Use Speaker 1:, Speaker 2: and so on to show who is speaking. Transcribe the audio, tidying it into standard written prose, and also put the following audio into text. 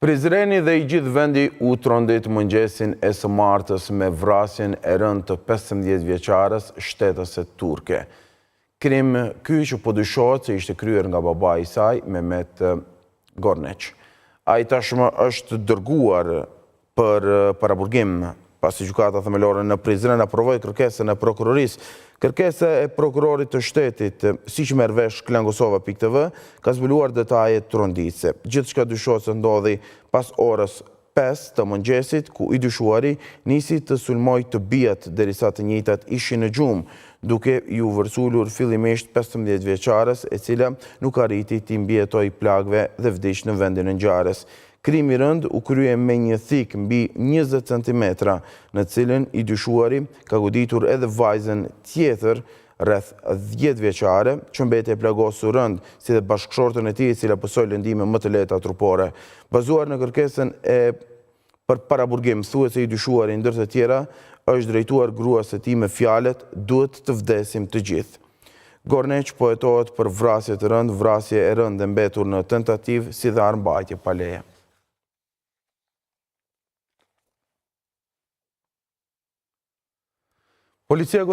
Speaker 1: Prizreni dhe i gjithë vendi u trondit mëngjesin e së martës me vrasjen e rënd të 15 vjeçarës shtetëse turke. Krim ky që po dyshohet se ishte kryer nga baba i saj, Mehmet Gorneç. Ai tashmë është dërguar për paraburgim pasi gjykata themelore në Prizren aprovoi kërkesën e prokurorisë. Kërkesa e prokurorit të shtetit, siç merr vesh Klangosova.tv, ka zbuluar detaje tronditëse. Gjithçka dyshohet se ndodhi pas orës 5 të mëngjesit, ku i dyshuari nisi të sulmoj të bijat derisa të njëjtat ishin në gjumë, duke ju vërsulur fillimisht 15 vjeçarës, e cila nuk arriti të mbijetoj plagëve dhe vdiq në vendin e ngjarjes. Krimi i rënd u krye me një thik mbi 20 cm, në cilën i dyshuari ka goditur edhe vajzën tjetër rreth 10 vjeçare, që mbeti e plagosur rënd, si dhe bashkëshortën e tij, e cila pësoi lëndime më të lehta trupore. Bazuar në kërkesën për paraburgim, thuhet se i dyshuari ndër të tjera është drejtuar gruas së tij me fjalët "duhet të vdesim të gjithë". Gorneç po hetohet për vrasje të rënd, vrasje e rënd e mbetur në tentativë si dhe armbajtje pa leje. Policia